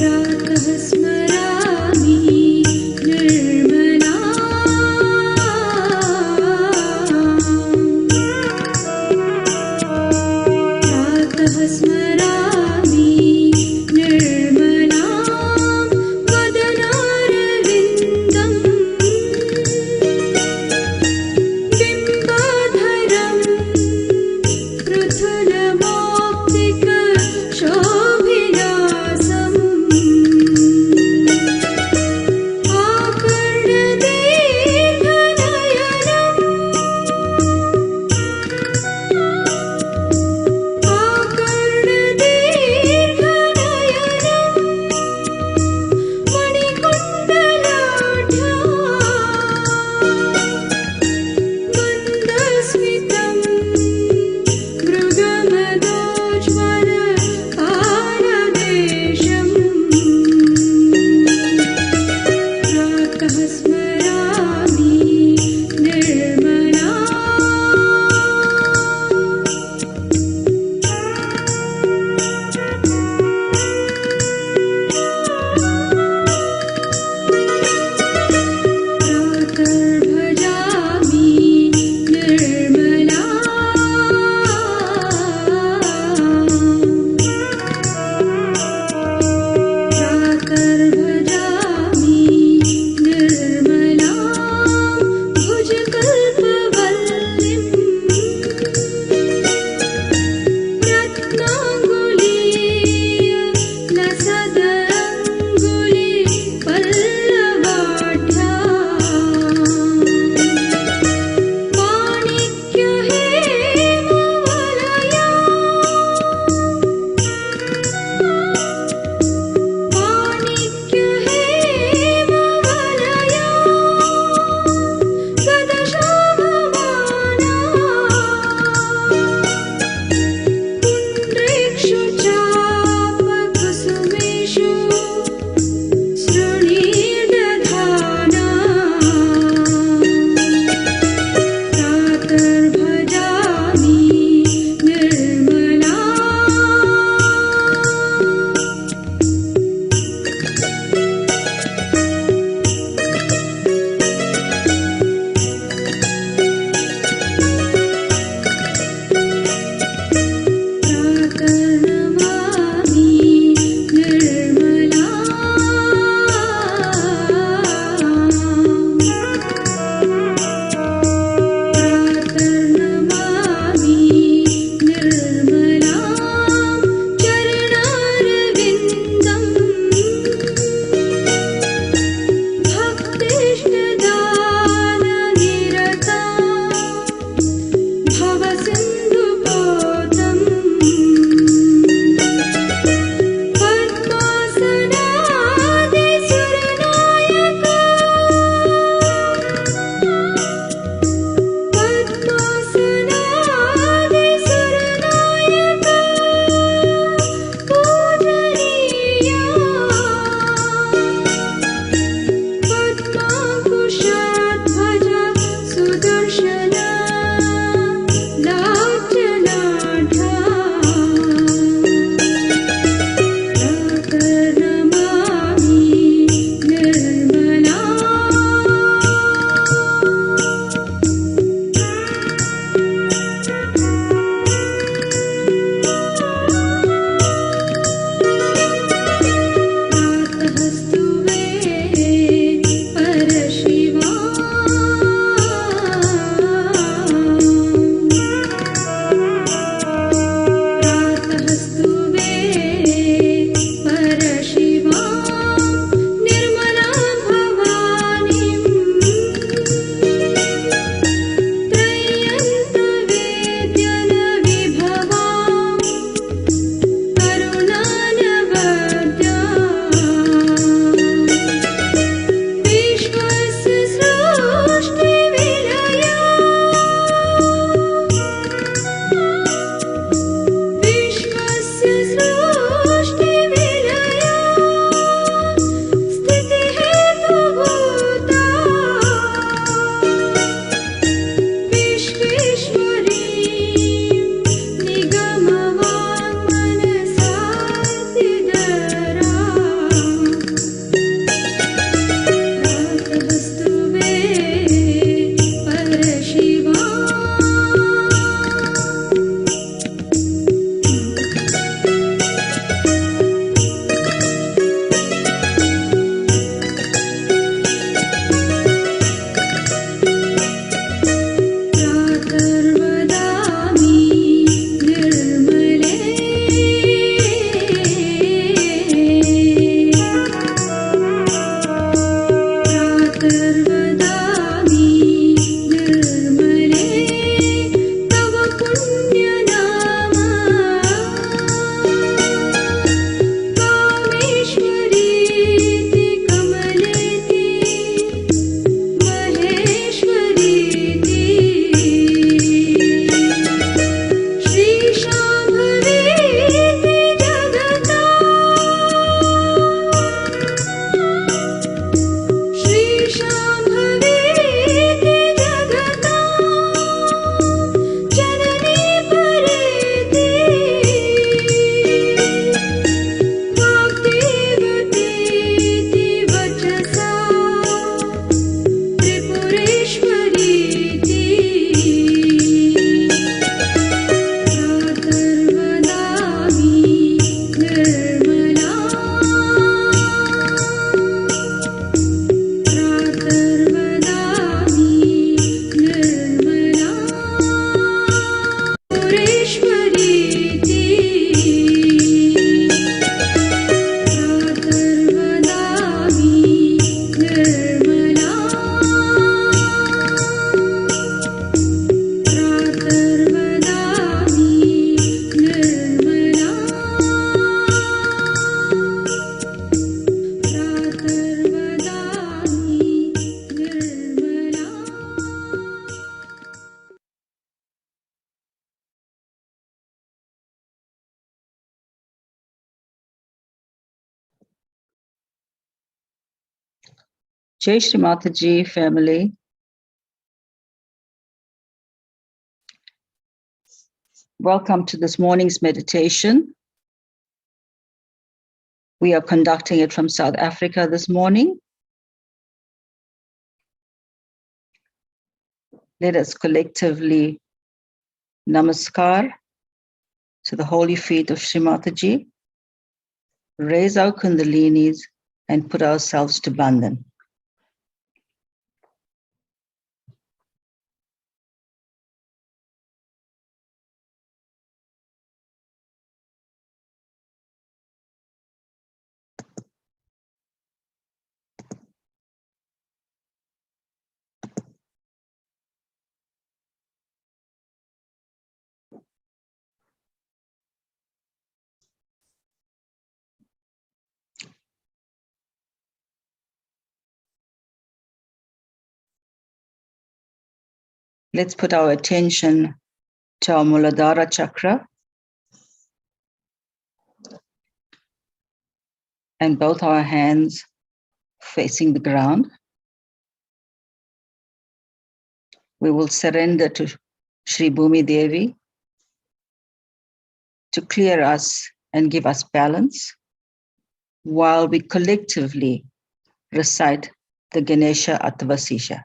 राग Jai Shri Mataji family. Welcome to this morning's meditation. We are conducting it from South Africa this morning. Let us collectively namaskar to the holy feet of Shri Mataji, raise our kundalinis and put ourselves to bandhan. Let's put our attention to our Muladhara chakra and both our hands facing the ground. We will surrender to Shri Bhumi Devi to clear us and give us balance while we collectively recite the Ganesha Atavasisha.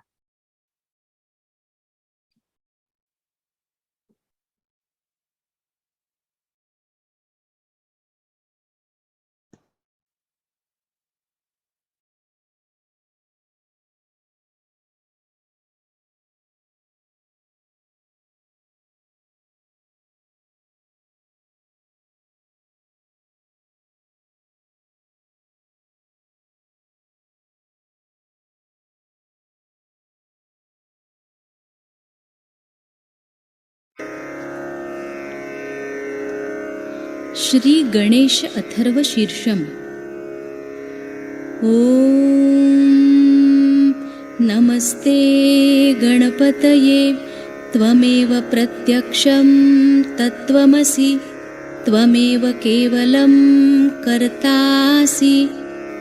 Shri Ganesh Atharva शीर्षम। ॐ नमस्ते गणपतये त्वमेव प्रत्यक्षं तत्त्वमसि त्वमेव केवलं कर्तासि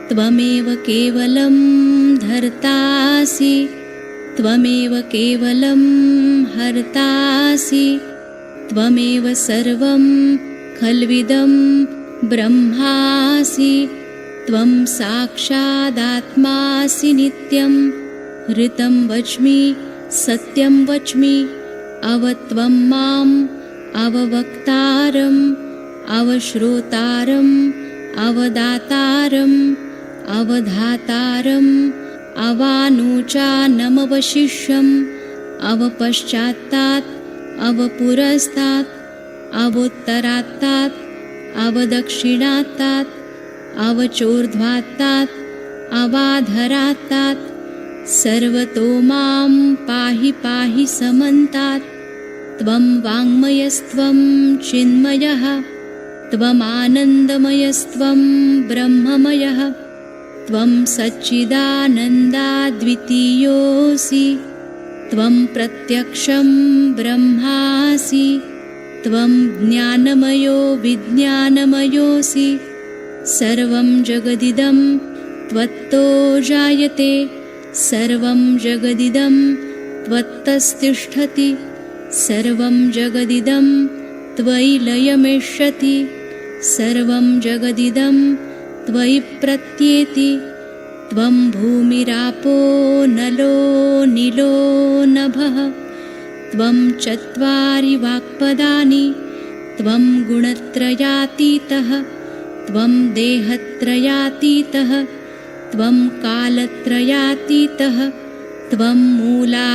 त्वमेव केवलं धर्तासि त्वमेव केवलं हर्तासि त्वमेव सर्वं खल्विदं ब्रह्मासि त्वं साक्षादात्मासि नित्यं ऋतं वच्मि सत्यं वच्मि अवत्वं माम् अववक्तारम् अवश्रोतारम् अवदातारम् अवधातारम् अवानोचानमवशिष्यम् अवपश्चात्तात् अवपुरस्तात् अवोत्तरात्तात् अवदक्षिणात्तात् अवचोर्ध्वात्तात् अवाधरात्तात् सर्वतो मां पाहि पाहि समन्तात् त्वं वाङ्मयस्त्वं चिन्मयः त्वमानन्दमयस्त्वं ब्रह्ममयः त्वं सच्चिदानन्दाद्वितीयोऽसि त्वं प्रत्यक्षं ब्रह्मासि त्वं ज्ञानमयो विज्ञानमयोऽसि सर्वं जगदिदं त्वत्तो जायते सर्वं जगदिदं त्वत्तस्तिष्ठति सर्वं जगदिदं त्वयि लयमेष्यति सर्वं जगदिदं त्वयि प्रत्येति त्वं भूमिरापो नलो नीलो नभः त्वं चत्वारि वाक्पदानि त्वं गुणत्रयातीतः त्वं देहत्रयातीतः त्वं कालत्रयातीतः त्वं मूलाधारस्थितोऽसि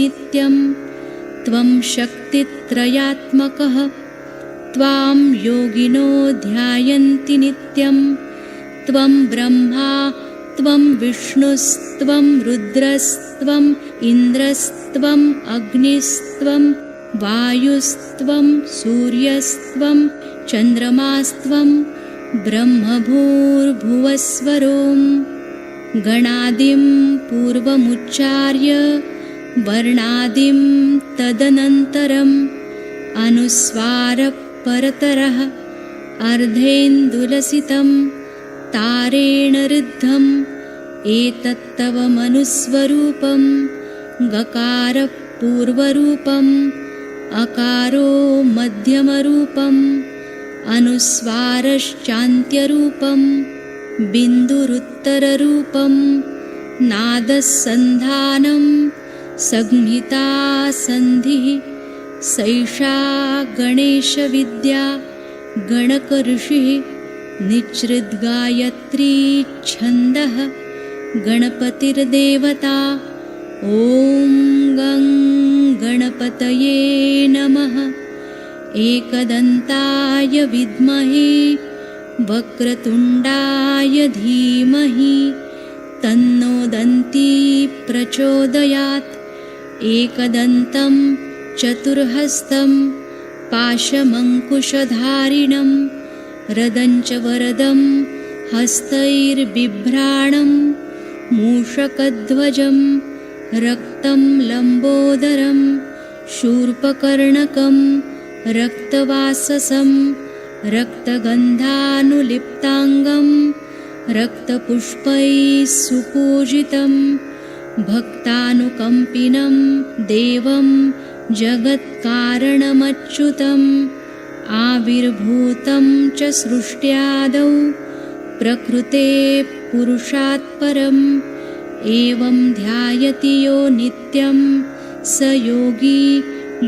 नित्यं त्वं शक्तित्रयात्मकः त्वां योगिनो ध्यायन्ति नित्यं त्वं ब्रह्मा त्वं विष्णुस्त्वं रुद्रस्त्वम् इन्द्रस्त्वम् अग्निस्त्वं वायुस्त्वं सूर्यस्त्वं चन्द्रमास्त्वं ब्रह्मभूर्भुवस्वरों गणादिं पूर्वमुच्चार्य वर्णादिं तदनन्तरम् अनुस्वारपरतरः अर्धेन्दुलसितं तारेण ऋद्धं एतत्तव मनुस्वरूपं गकारः पूर्वरूपम् अकारो मध्यमरूपम् अनुस्वारश्चान्त्यरूपं बिन्दुरुत्तररूपं नादस्सन्धानं संहिता सन्धिः सैषा गणेशविद्या गणकऋषिः निच्छृद्गायत्री छन्दः गणपतिर्देवता ॐ गं गणपतये नमः। एकदन्ताय विद्महे वक्रतुण्डाय धीमहि तन्नो दन्ती प्रचोदयात्। एकदन्तं चतुर्हस्तं पाशमङ्कुशधारिणं रदञ्च वरदं हस्तैर्बिभ्राणं मूषकध्वजं रक्तं लम्बोदरं शूर्पकर्णकं रक्तवाससं रक्तगन्धानुलिप्ताङ्गं रक्तपुष्पैः सुपूजितं भक्तानुकम्पिनं देवं जगत्कारणमच्युतम् आविर्भूतं च सृष्ट्यादौ प्रकृते पुरुषात् परम् एवं ध्यायति यो नित्यं स योगी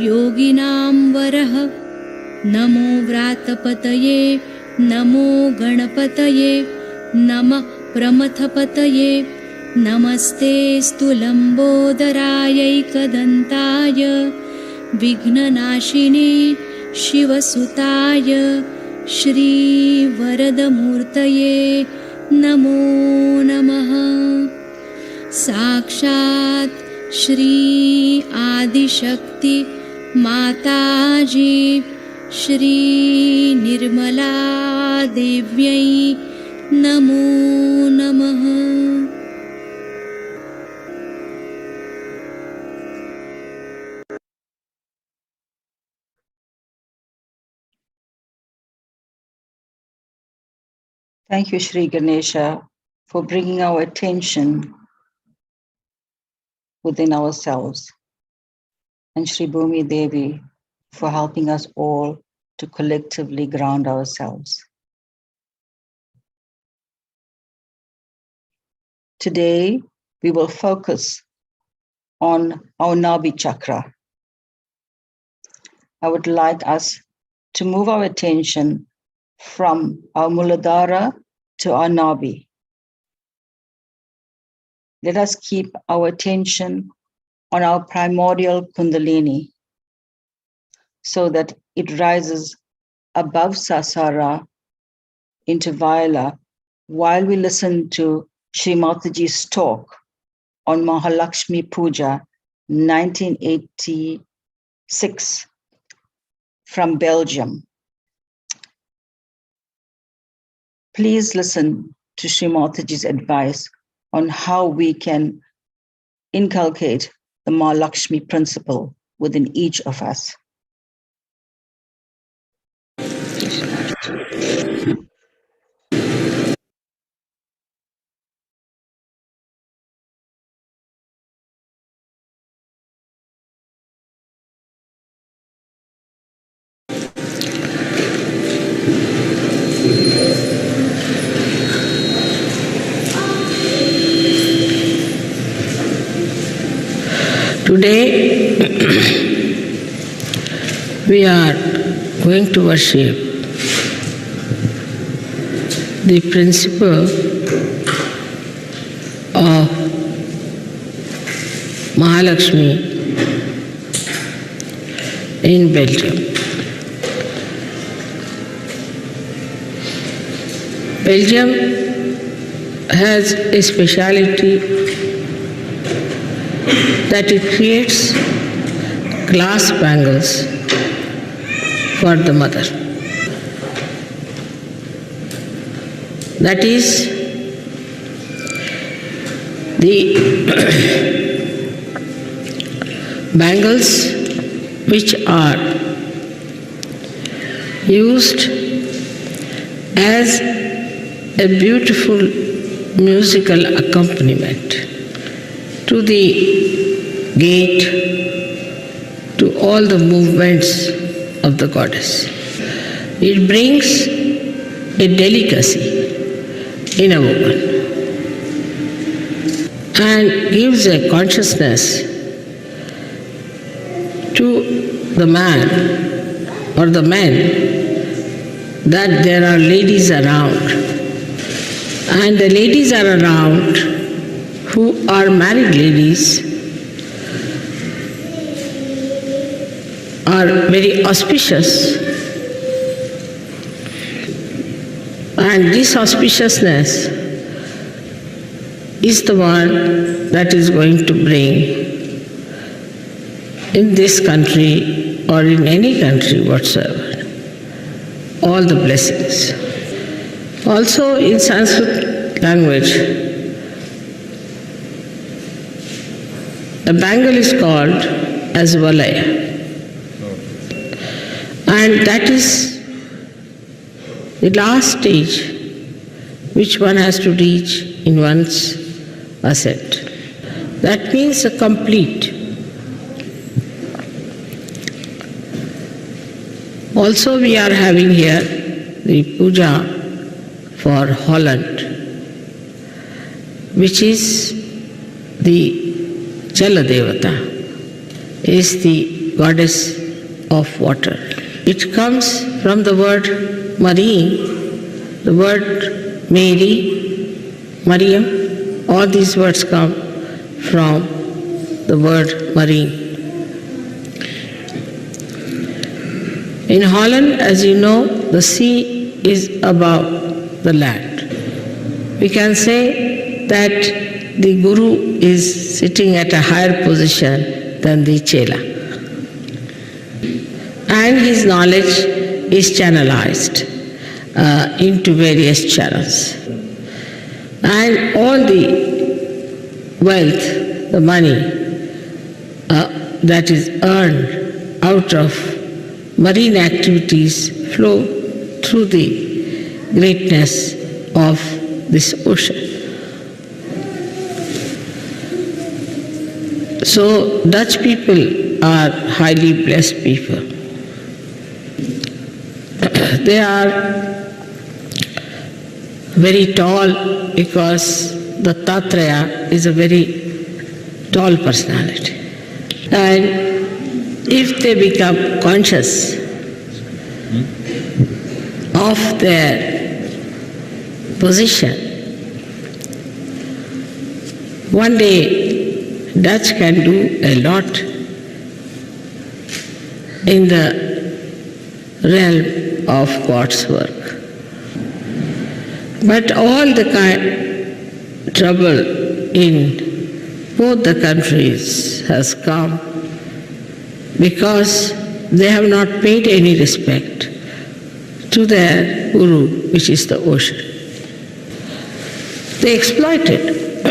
योगिनां वरः। नमो व्रातपतये नमो गणपतये नमः प्रमथपतये नमस्तेऽस्तु लम्बोदरायैकदन्ताय विघ्ननाशिने शिवसुताय श्रीवरदमूर्तये नमो नमः। साक्षात् श्री आदिशक्ति माताजी श्री निर्मला देव्यै नमो नमः। Thank you, Sri Ganesha, for bringing our attention within ourselves, and Sri Bhumi Devi for helping us all to collectively ground ourselves. Today, we will focus on our Nabi chakra. I would like us to move our attention from our Muladhara to our Nabi. Let us keep our attention on our primordial Kundalini so that it rises above Sasara into Viola while we listen to Shri Mataji's talk on Mahalakshmi Puja 1986 from Belgium. Please listen to Shri Mataji's advice on how we can inculcate the Mahalakshmi principle within each of us. Today we are going to worship the principle of Mahalakshmi in Belgium. Belgium has a speciality that it creates glass bangles for the mother. That is the bangles which are used as a beautiful musical accompaniment to the gait, to all the movements of the goddess. It brings a delicacy in a woman and gives a consciousness to the man or the men that there are ladies around. And the ladies are around who are married ladies are very auspicious. And this auspiciousness is the one that is going to bring in this country or in any country whatsoever all the blessings. Also in Sanskrit language, a bangle is called as valaya. And that is the last stage which one has to reach in one's ascent. That means a complete. Also we are having here the puja for Holland, which is the Jala Devata, is the goddess of water. It comes from the word marine, the word Mary, Mariam, all these words come from the word marine. In Holland, as you know, the sea is above the land. We can say that the Guru is sitting at a higher position than the Chela. And his knowledge is channelized into various channels. And all the wealth, the money that is earned out of marine activities flow through the greatness of this ocean. So Dutch people are highly blessed people. They are very tall because the Tatraya is a very tall personality. And if they become conscious of their position, one day Dutch can do a lot in the realm of God's work. But all the trouble in both the countries has come because they have not paid any respect to their Guru, which is the ocean. They exploited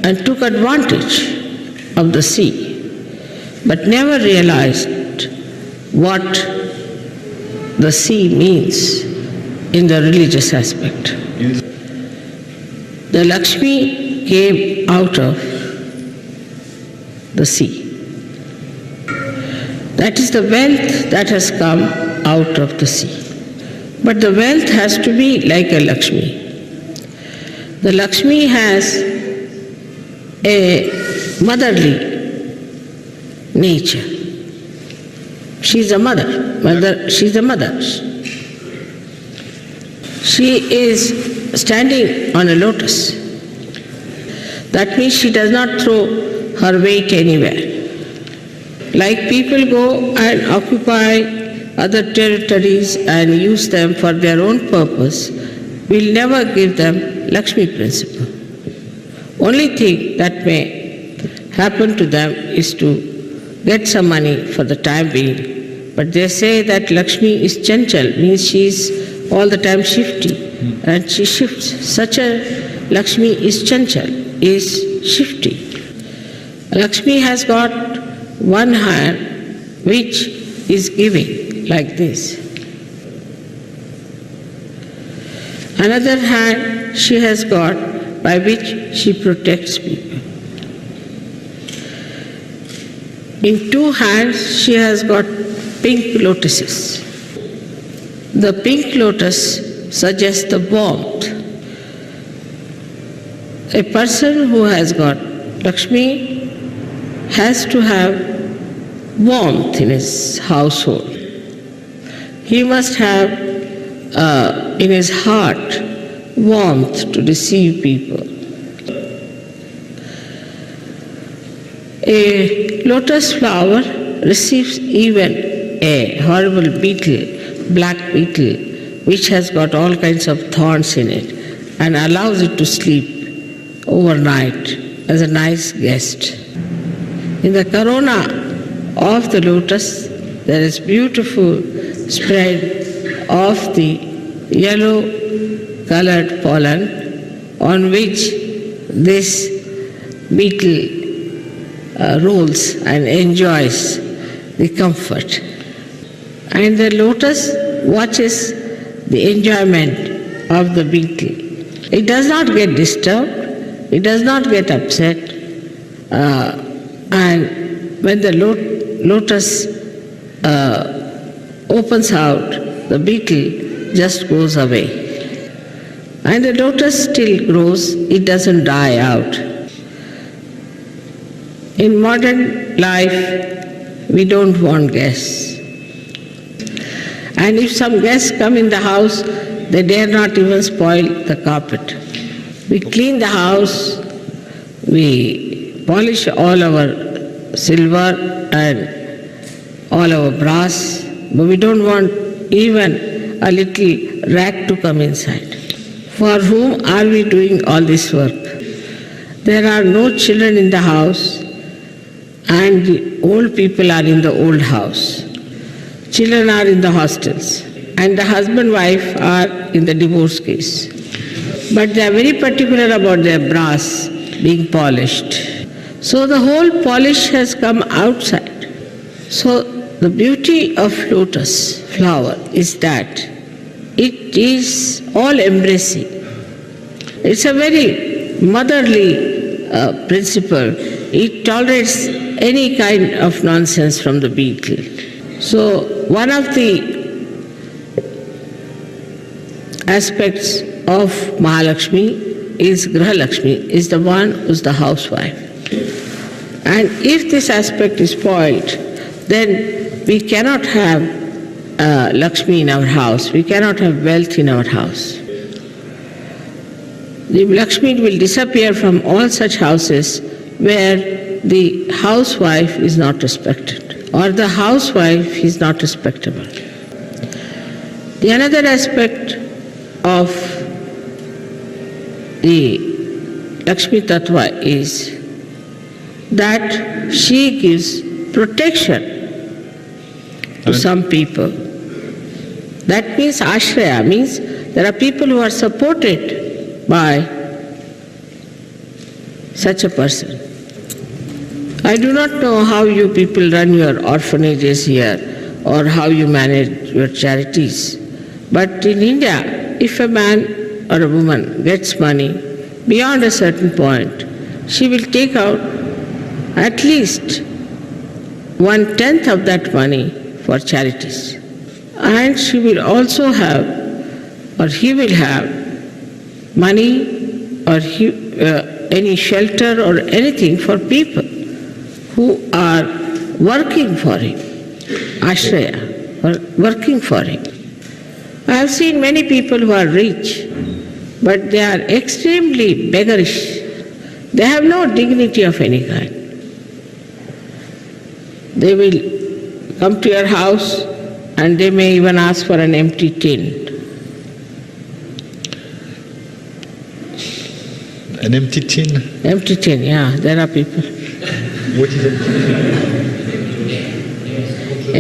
and took advantage of the sea, but never realized what the sea means in the religious aspect. The Lakshmi came out of the sea. That is the wealth that has come out of the sea. But the wealth has to be like a Lakshmi. The Lakshmi has a motherly nature. She's a mother. She's a mother. She is standing on a lotus. That means she does not throw her weight anywhere. Like people go and occupy other territories and use them for their own purpose, we'll never give them Lakshmi principle. Only thing that may happen to them is to get some money for the time being. But they say that Lakshmi is chanchal, means she is all the time shifty, and she shifts. Such a Lakshmi is chanchal, is shifty. Lakshmi has got one hand which is giving like this. Another hand she has got by which she protects people. In two hands she has got pink lotuses. The pink lotus suggests the warmth. A person who has got Lakshmi has to have warmth in his household. He must have in his heart warmth to receive people. A lotus flower receives even a horrible beetle, black beetle, which has got all kinds of thorns in it and allows it to sleep overnight as a nice guest. In the corona of the lotus, there is beautiful spread of the yellow colored pollen on which this beetle rolls and enjoys the comfort. And the lotus watches the enjoyment of the beetle. It does not get disturbed, it does not get upset, and when the lotus opens out, the beetle just goes away. And the lotus still grows, it doesn't die out. In modern life, we don't want guests. And if some guests come in the house, they dare not even spoil the carpet. We clean the house, we polish all our silver and all our brass, but we don't want even a little rat to come inside. For whom are we doing all this work? There are no children in the house, and the old people are in the old house. Children are in the hostels, and the husband and wife are in the divorce case. But they are very particular about their brass being polished. So the whole polish has come outside. So the beauty of lotus flower is that it is all-embracing. It's a very motherly principle. It tolerates any kind of nonsense from the beetle. So one of the aspects of Mahalakshmi is Grahalakshmi, is the one who's the housewife. And if this aspect is spoiled, then we cannot have Lakshmi in our house, we cannot have wealth in our house. The Lakshmi will disappear from all such houses where the housewife is not respected or the housewife is not respectable. The another aspect of the Lakshmi Tattva is that she gives protection to some people. That means ashraya, means there are people who are supported by such a person. I do not know how you people run your orphanages here or how you manage your charities, but in India, if a man or a woman gets money beyond a certain point, she will take out at least 1/10 of that money for charities. And she will also have, or he will have, money or any shelter or anything for people who are working for him, ashraya, or working for him. I have seen many people who are rich, but they are extremely beggarish. They have no dignity of any kind. They will come to your house and they may even ask for an empty tin. An empty tin? Empty tin, yeah, there are people. What is it?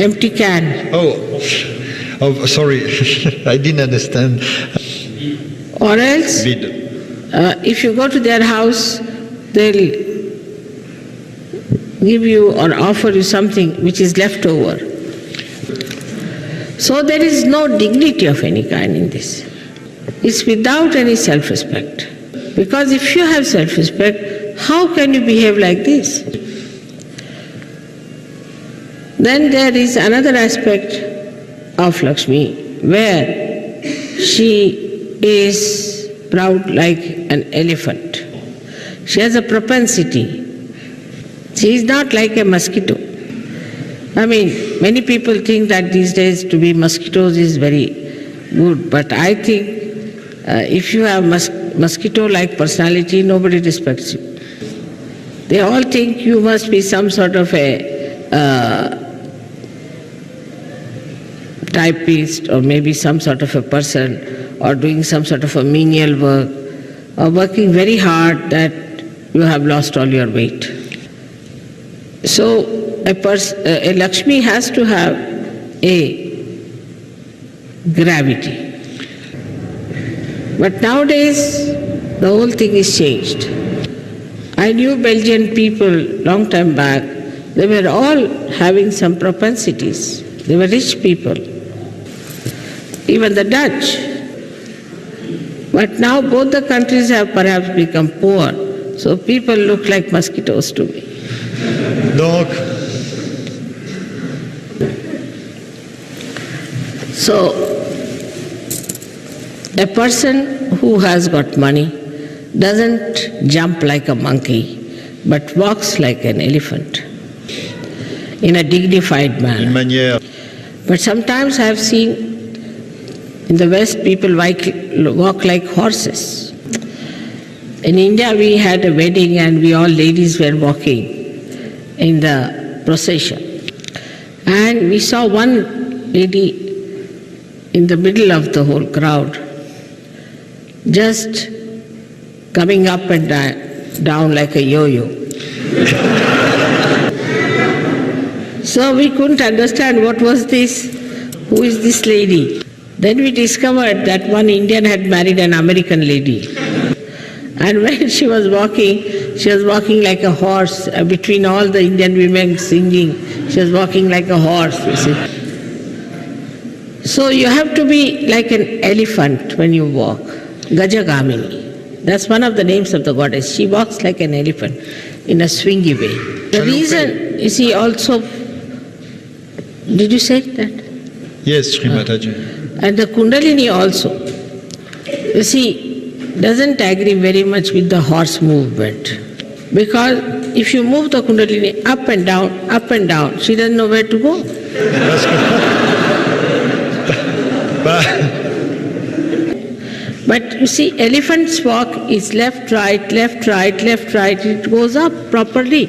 Empty can. Oh, sorry, I didn't understand. Or else, if you go to their house, they'll give you or offer you something which is left over. So there is no dignity of any kind in this. It's without any self-respect. Because if you have self-respect, how can you behave like this? Then there is another aspect of Lakshmi where she is proud like an elephant. She has a propensity. She is not like a mosquito. I mean, many people think that these days to be mosquitoes is very good, but I think if you have mosquito-like personality, nobody respects you. They all think you must be some sort of a typist, or maybe some sort of a person, or doing some sort of a menial work, or working very hard that you have lost all your weight. So a Lakshmi has to have a gravity. But nowadays, the whole thing is changed. I knew Belgian people long time back. They were all having some propensities. They were rich people. Even the Dutch. But now both the countries have perhaps become poor. So people look like mosquitoes to me. Donc, so, a person who has got money doesn't jump like a monkey, but walks like an elephant in a dignified d'une manner. manière. But sometimes I have seen in the West people walk like horses. In India we had a wedding and we all ladies were walking in the procession. And we saw one lady in the middle of the whole crowd, just coming up and down like a yo-yo. So we couldn't understand what was this, who is this lady. Then we discovered that one Indian had married an American lady. And when she was walking like a horse, between all the Indian women singing, she was walking like a horse, you see. So you have to be like an elephant when you walk, Gajagamini. That's one of the names of the goddess. She walks like an elephant in a swingy way. The reason, you see, also, did you say that? Yes, Sri Mataji. And the Kundalini also, you see, doesn't agree very much with the horse movement. Because if you move the Kundalini up and down, she doesn't know where to go. But you see, elephant's walk is left, right, left, right, left, right. It goes up properly,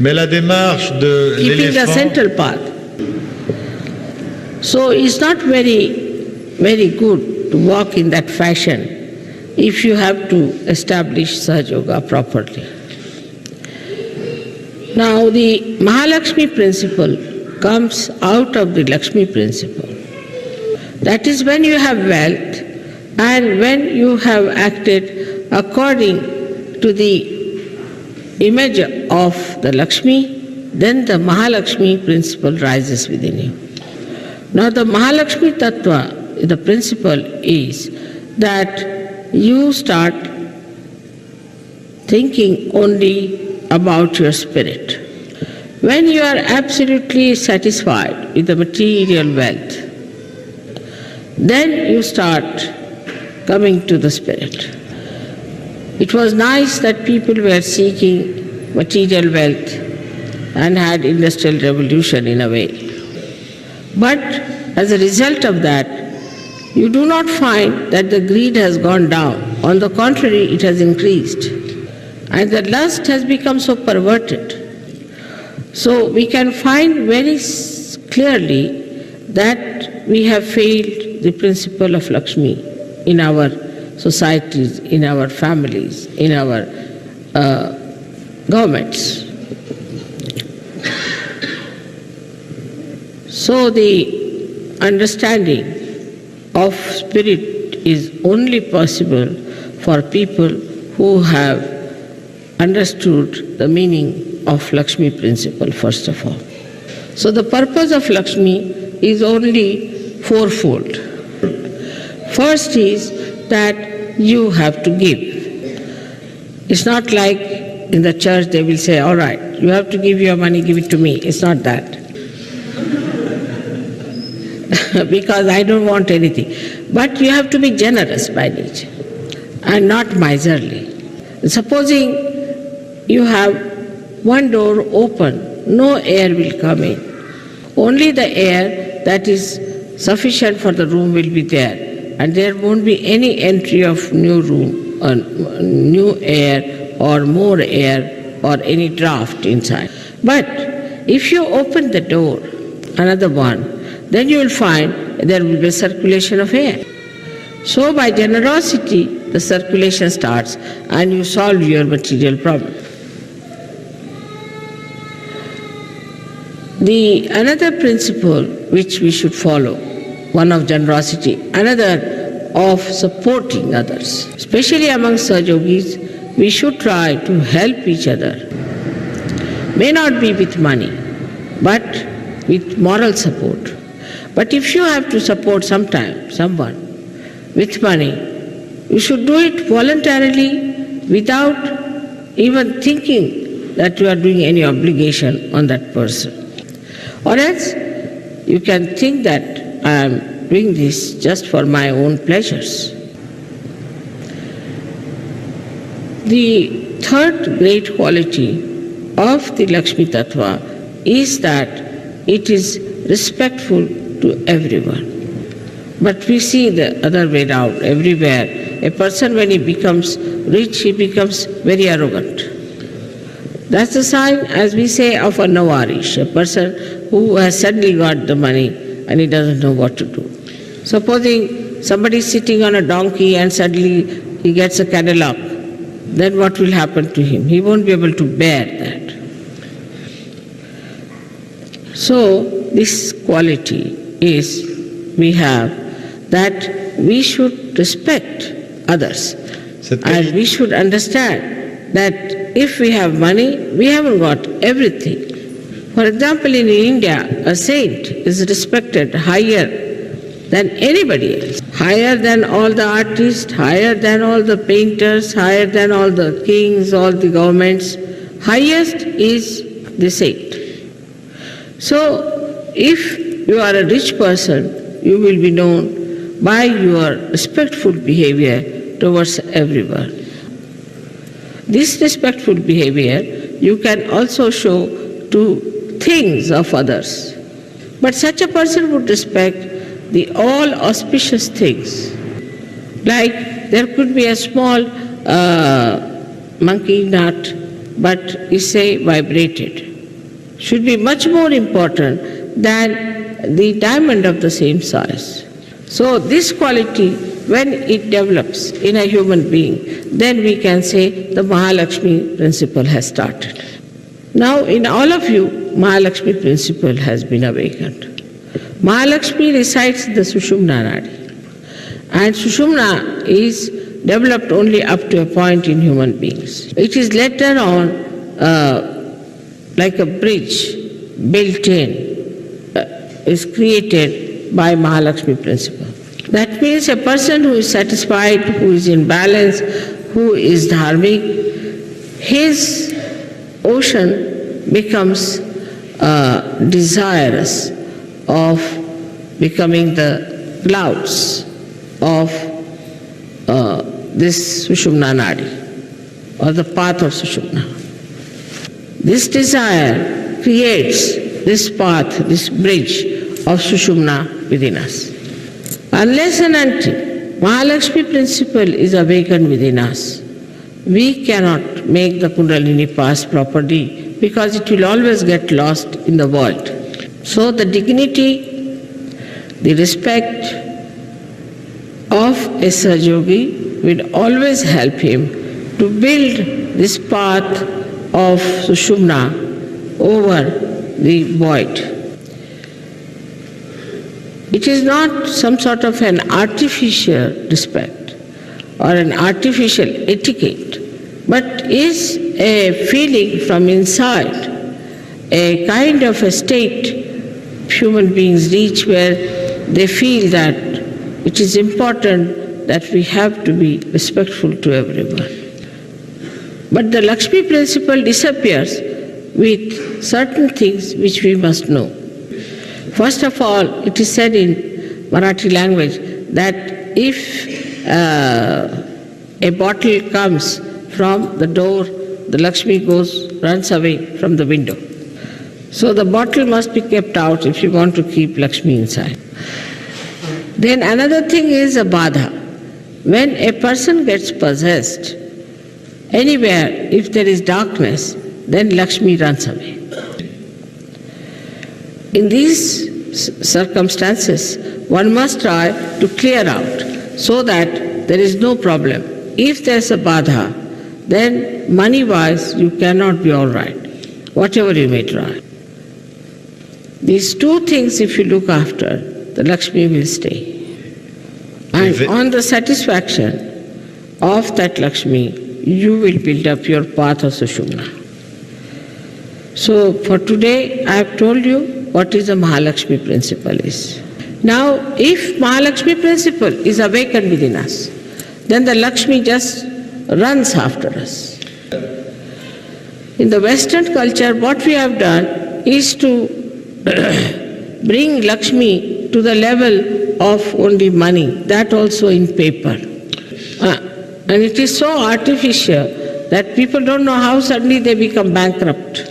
Mais la démarche de keeping the l'éléphant, central path. So it's not very good to walk in that fashion if you have to establish Sahaja Yoga properly. Now the Mahalakshmi principle comes out of the Lakshmi principle. That is when you have wealth and when you have acted according to the image of the Lakshmi, then the Mahalakshmi principle rises within you. Now the Mahalakshmi Tattva, the principle is that you start thinking only about your spirit. When you are absolutely satisfied with the material wealth, then you start coming to the spirit. It was nice that people were seeking material wealth and had industrial revolution in a way. But as a result of that, you do not find that the greed has gone down. On the contrary, it has increased. And the lust has become so perverted. So we can find very clearly that we have failed the principle of Lakshmi in our societies, in our families, in our governments. So the understanding of spirit is only possible for people who have understood the meaning of Lakshmi principle, first of all. So the purpose of Lakshmi is only fourfold. First is that you have to give. It's not like in the church they will say, all right, you have to give your money, give it to me. It's not that. Because I don't want anything. But you have to be generous by nature and not miserly. Supposing you have one door open, no air will come in. Only the air that is sufficient for the room will be there, and there won't be any entry of new room, new air or more air or any draft inside. But if you open the door, another one, then you will find there will be circulation of air. So by generosity, the circulation starts and you solve your material problem. Another principle which we should follow, one of generosity, another of supporting others. Especially among Sahajogis, we should try to help each other. May not be with money, but with moral support. But if you have to support someone with money, you should do it voluntarily without even thinking that you are doing any obligation on that person. Or else you can think that I am doing this just for my own pleasures. The third great quality of the Lakshmi Tattva is that it is respectful to everyone. But we see the other way around everywhere. A person, when he becomes rich, he becomes very arrogant. That's the sign, as we say, of a nawarish, a person who has suddenly got the money and he doesn't know what to do. Supposing somebody is sitting on a donkey and suddenly he gets a Cadillac, then what will happen to him? He won't be able to bear that. So this quality is we have that we should respect others and we should understand that if we have money, we haven't got everything. For example, in India, a saint is respected higher than anybody else, higher than all the artists, higher than all the painters, higher than all the kings, all the governments. Highest is the saint. So, if you are a rich person, you will be known by your respectful behavior towards everyone. This respectful behavior you can also show to things of others. But such a person would respect the all auspicious things. Like there could be a small monkey nut, but is say vibrated. Should be much more important than the diamond of the same size. So this quality, when it develops in a human being, then we can say the Mahalakshmi principle has started. Now in all of you, Mahalakshmi principle has been awakened. Mahalakshmi resides the Sushumna Nadi. And Sushumna is developed only up to a point in human beings. It is later on like a bridge built in, is created by Mahalakshmi principle. That means a person who is satisfied, who is in balance, who is dharmic, his ocean becomes desirous of becoming the clouds of this Sushumna Nadi, or the path of Sushumna. This desire creates this path, this bridge of Sushumna within us. Unless and until Mahalakshmi principle is awakened within us, we cannot make the Kundalini pass properly because it will always get lost in the world. So the dignity, the respect of a Sahajogi will always help him to build this path of Sushumna over the void. It is not some sort of an artificial respect or an artificial etiquette, but is a feeling from inside, a kind of a state human beings reach where they feel that it is important that we have to be respectful to everyone. But the Lakshmi principle disappears with certain things which we must know. First of all, it is said in Marathi language that if a bottle comes from the door, the Lakshmi runs away from the window. So the bottle must be kept out if you want to keep Lakshmi inside. Then another thing is a badha. When a person gets possessed, anywhere, if there is darkness, then Lakshmi runs away. In these circumstances, one must try to clear out so that there is no problem. If there is a badha, then money-wise you cannot be all right, whatever you may try. These two things, if you look after, the Lakshmi will stay. And on the satisfaction of that Lakshmi, you will build up your path of Sushumna. So for today, I have told you what is the Mahalakshmi principle is. Now, if Mahalakshmi principle is awakened within us, then the Lakshmi just runs after us. In the Western culture, what we have done is to bring Lakshmi to the level of only money, that also in paper. And it is so artificial that people don't know how suddenly they become bankrupt.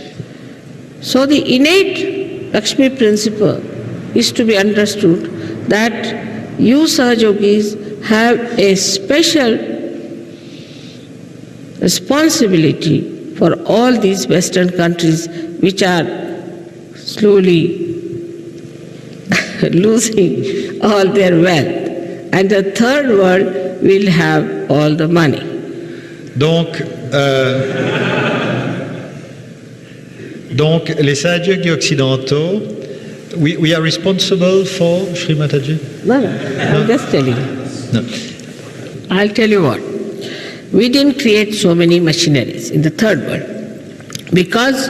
So the innate Lakshmi principle is to be understood that you Sahajogis have a special responsibility for all these Western countries which are slowly losing all their wealth. And the third world will have all the money. Donc les Sahajogis occidentaux, we are responsible for Sri Mataji? No, I'm just telling you. No. I'll tell you what. We didn't create so many machineries in the third world because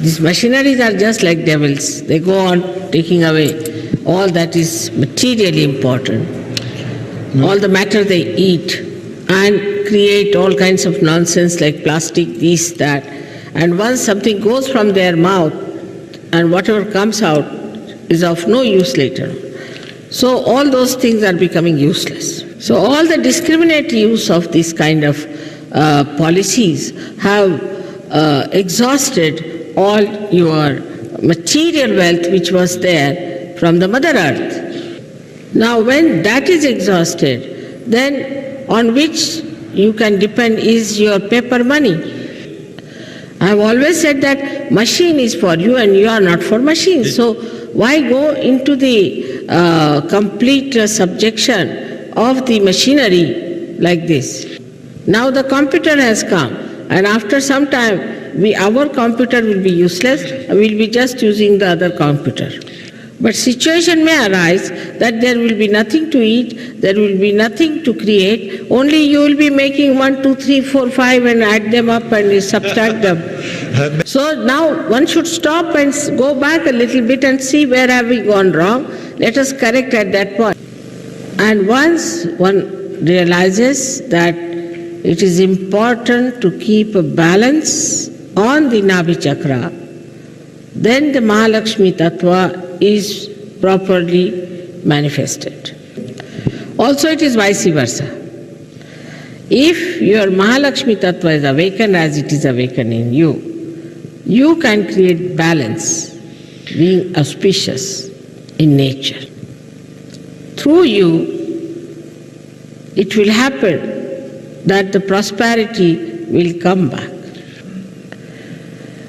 these machineries are just like devils. They go on taking away all that is materially important, all the matter they eat, and create all kinds of nonsense like plastic, this, that. And once something goes from their mouth, and whatever comes out is of no use later. So all those things are becoming useless. So all the discriminate use of this kind of policies have exhausted all your material wealth which was there from the Mother Earth. Now when that is exhausted, then on which you can depend is your paper money. I have always said that machine is for you and you are not for machine. So why go into the complete subjection of the machinery like this? Now the computer has come, and after some time our computer will be useless and we will be just using the other computer. But situation may arise that there will be nothing to eat, there will be nothing to create, only you will be making 1, 2, 3, 4, 5 and add them up and subtract them. So now one should stop and go back a little bit and see where have we gone wrong. Let us correct at that point. And once one realizes that it is important to keep a balance on the Nabhi Chakra, then the Mahalakshmi Tattva is properly manifested. Also it is vice versa. If your Mahalakshmi Tattva is awakened as it is awakened in you, you can create balance, being auspicious in nature. Through you, it will happen that the prosperity will come back.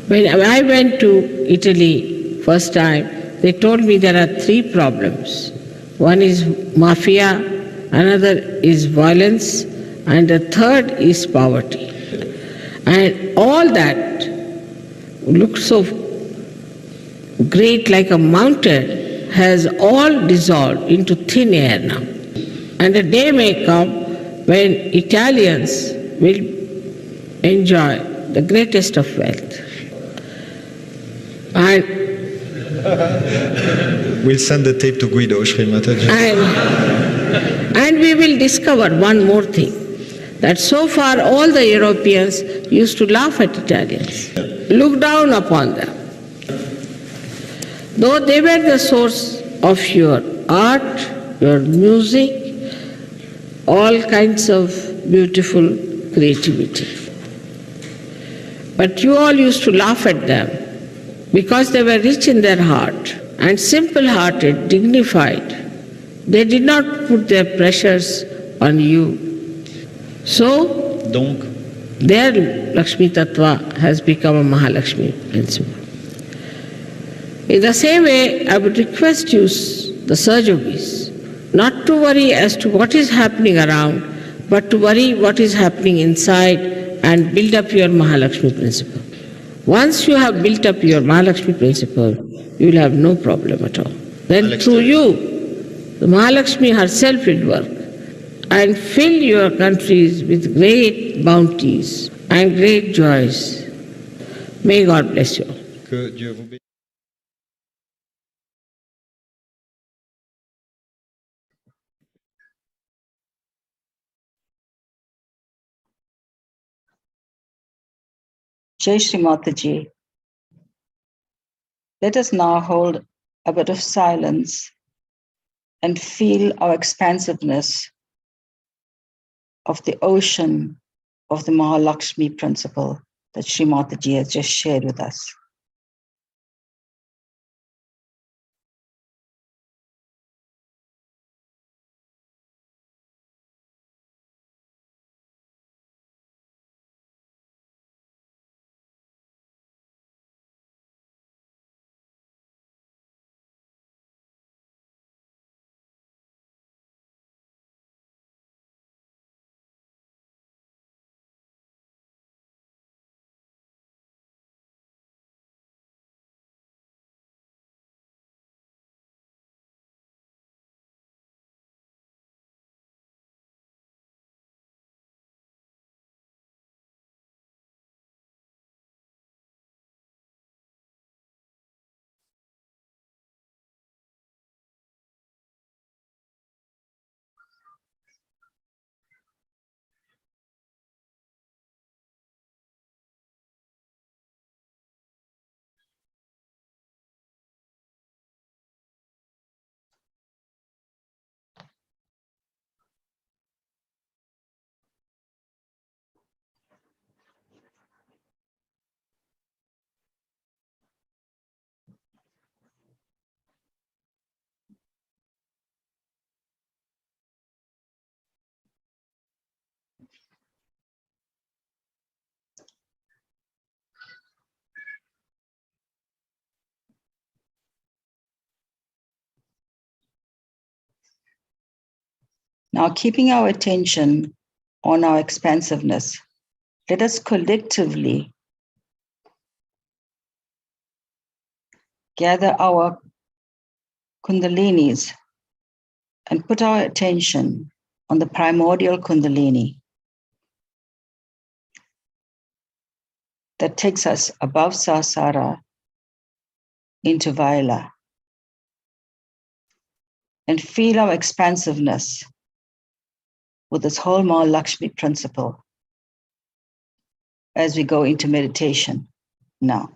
When I went to Italy first time, they told me there are 3 problems. One is mafia, another is violence, and the third is poverty. And all that looked so great like a mountain has all dissolved into thin air now. And a day may come when Italians will enjoy the greatest of wealth. And we'll send the tape to Guido, Sri Mataji. And we will discover one more thing, that so far all the Europeans used to laugh at Italians, look down upon them. Though they were the source of your art, your music, all kinds of beautiful creativity. But you all used to laugh at them because they were rich in their heart and simple-hearted, dignified. They did not put their pressures on you. So, Donc, their Lakshmi Tattva has become a Mahalakshmi principle. In the same way, I would request you, the Sahajogis, not to worry as to what is happening around, but to worry what is happening inside and build up your Mahalakshmi principle. Once you have built up your Mahalakshmi principle, you will have no problem at all. Then through you, the Mahalakshmi herself will work and fill your countries with great bounties and great joys. May God bless you all. que Dieu vous bénisse. Jai Shri Mataji. Let us now hold a bit of silence and feel our expansiveness of the ocean of the Mahalakshmi principle that Shri Mataji has just shared with us. Now, keeping our attention on our expansiveness, let us collectively gather our kundalinis and put our attention on the primordial kundalini that takes us above Sahasrara into Vaila, and feel our expansiveness with this whole Mahalakshmi principle as we go into meditation now.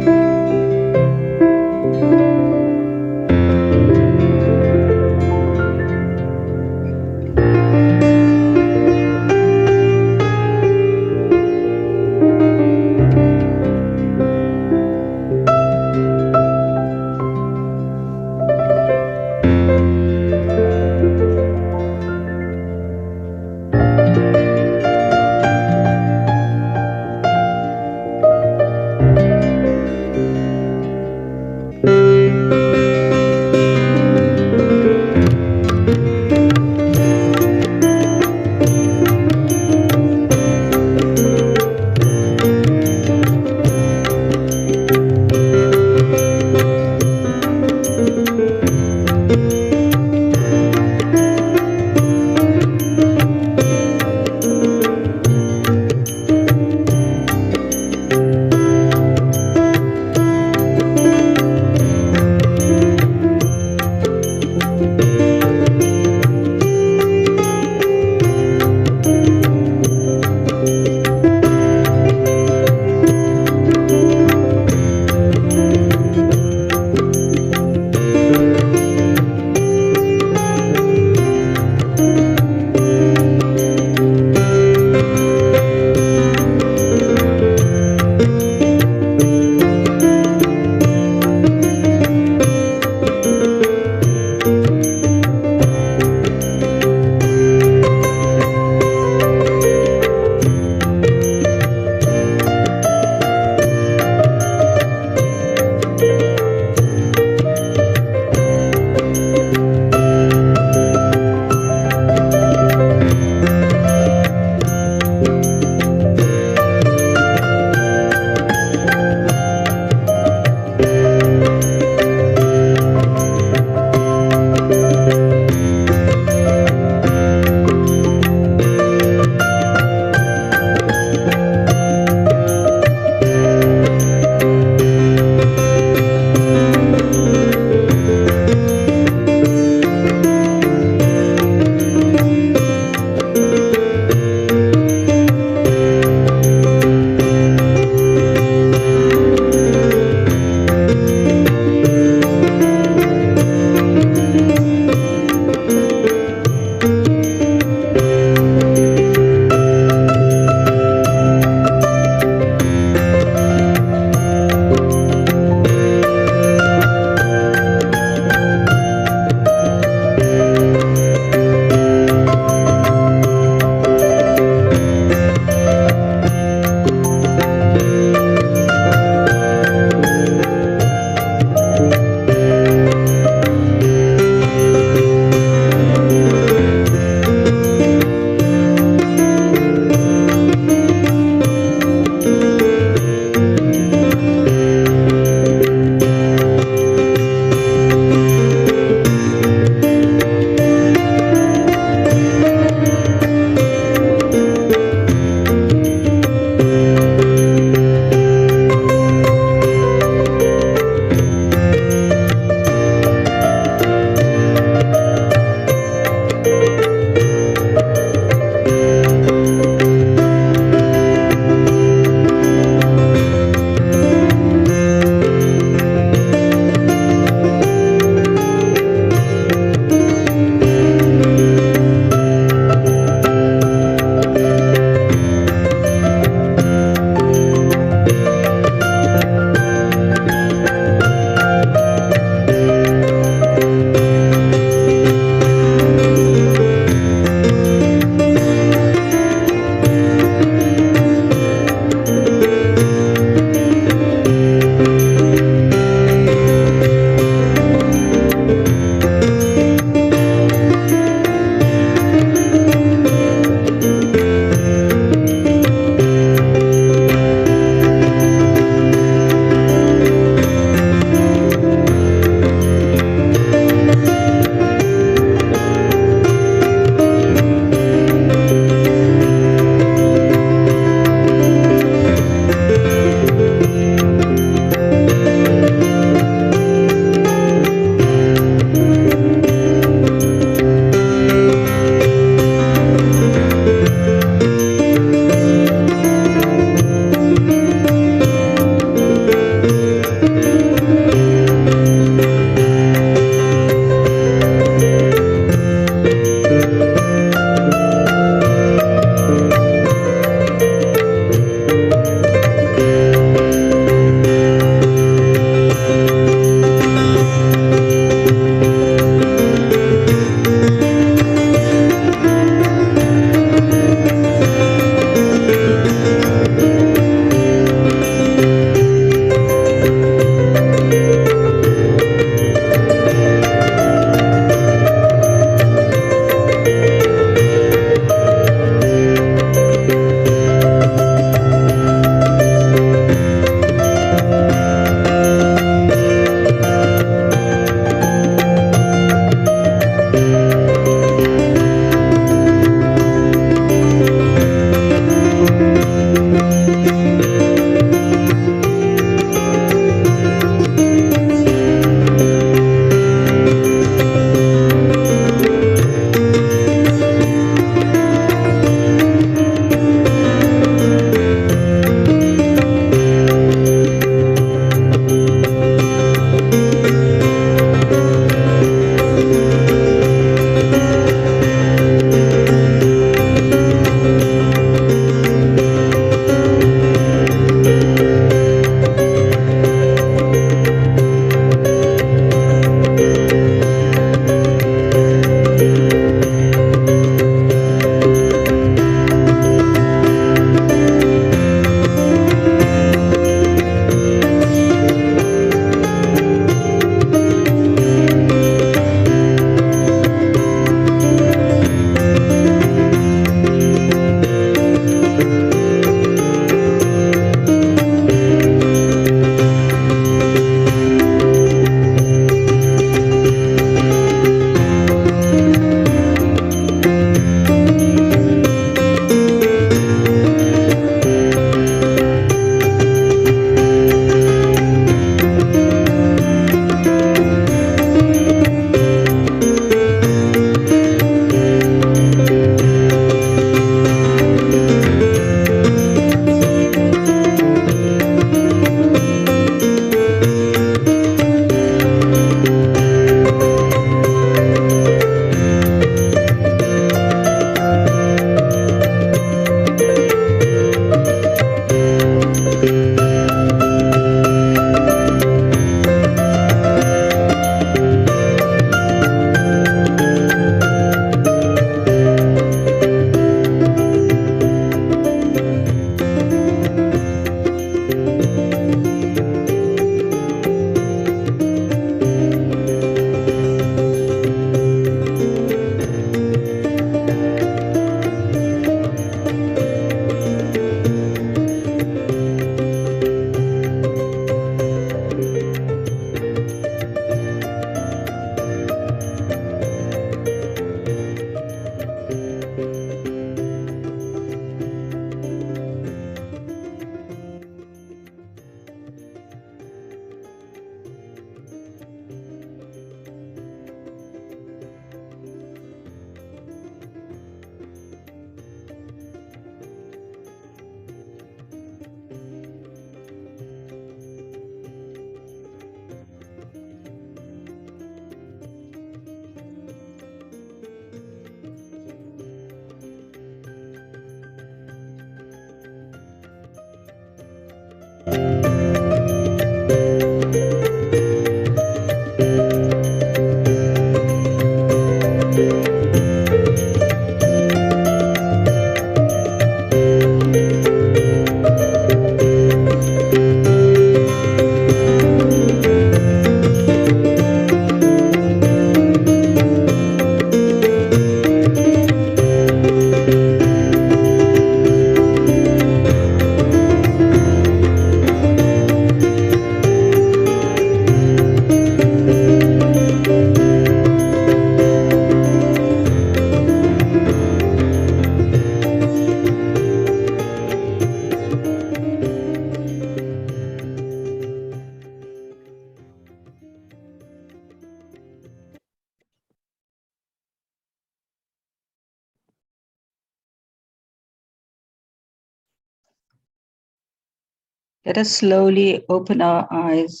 Let us slowly open our eyes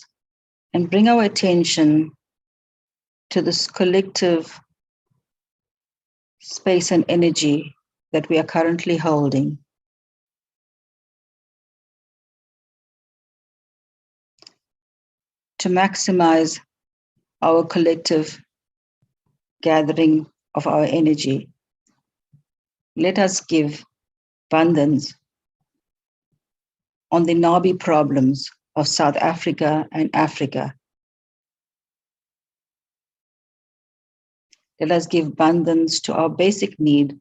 and bring our attention to this collective space and energy that we are currently holding. To maximize our collective gathering of our energy, let us give abundance on the Nabi problems of South Africa and Africa. Let us give abundance to our basic need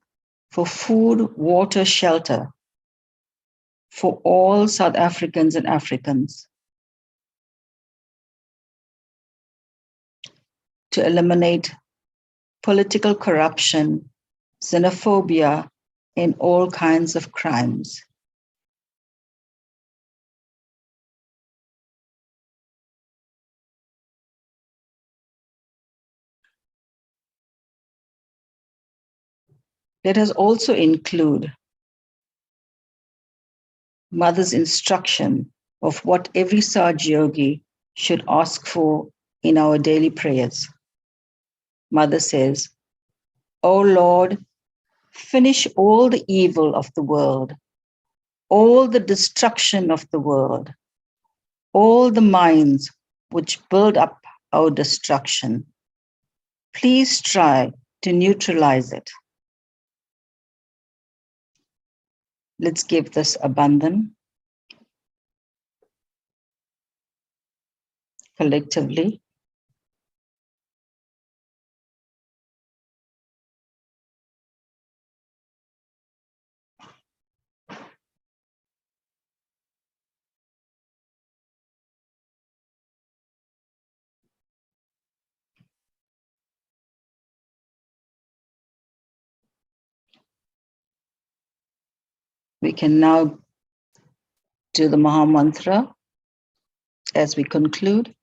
for food, water, shelter for all South Africans and Africans. To eliminate political corruption, xenophobia, and all kinds of crimes. Let us also include Mother's instruction of what every Saj Yogi should ask for in our daily prayers. Mother says, "O Lord, finish all the evil of the world, all the destruction of the world, all the minds which build up our destruction. Please try to neutralize it." Let's give this abundance collectively. We can now do the Maha Mantra as we conclude.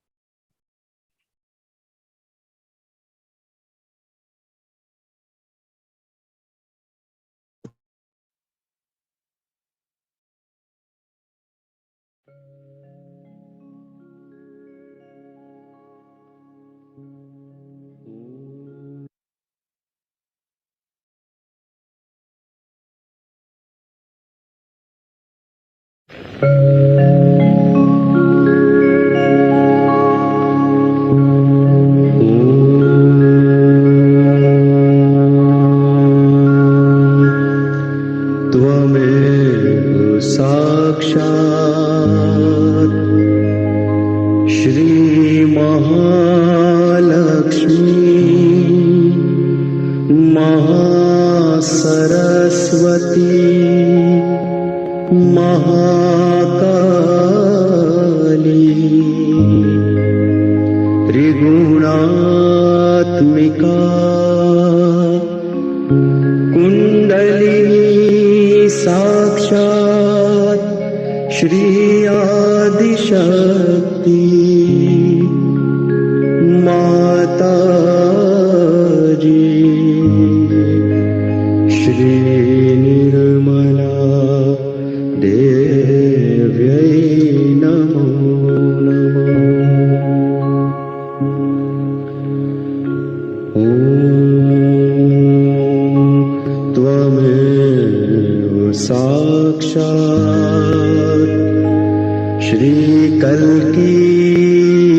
Shri कल्की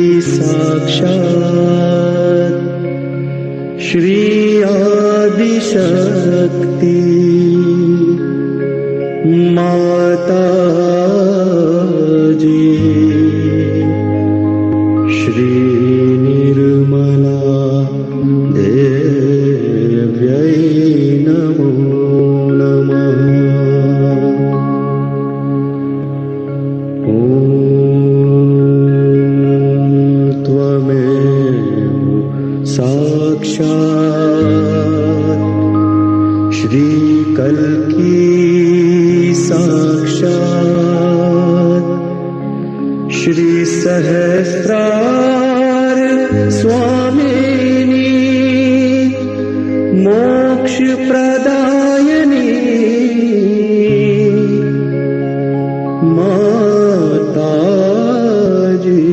Adishakti माता जी श्री निर्मला देव्यै नमो नमः। ॐ त्वमेव साक्षात् श्रीकल्की साक्षात् श्रीसहस्रार स्वामिनी मोक्षप्रदायिनी माता जी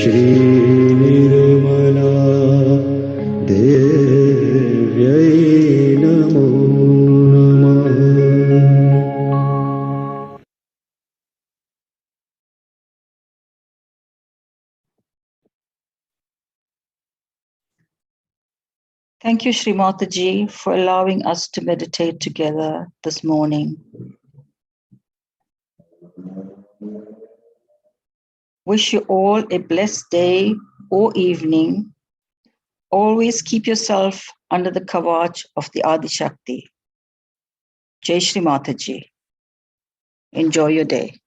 श्री निर्मला देव्यै नमो नमः। Thank you, Sri Mataji, for allowing us to meditate together this morning. Wish you all a blessed day or evening. Always keep yourself under the kavach of the Adi Shakti. Jai Shri Mataji. Enjoy your day.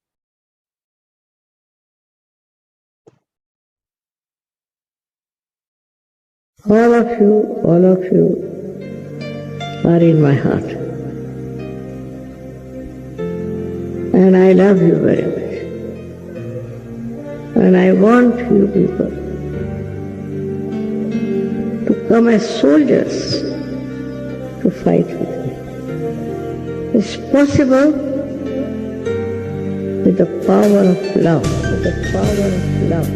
All of you are in my heart. And I love you very much. And I want you people to come as soldiers to fight with me. It's possible with the power of love, with the power of love.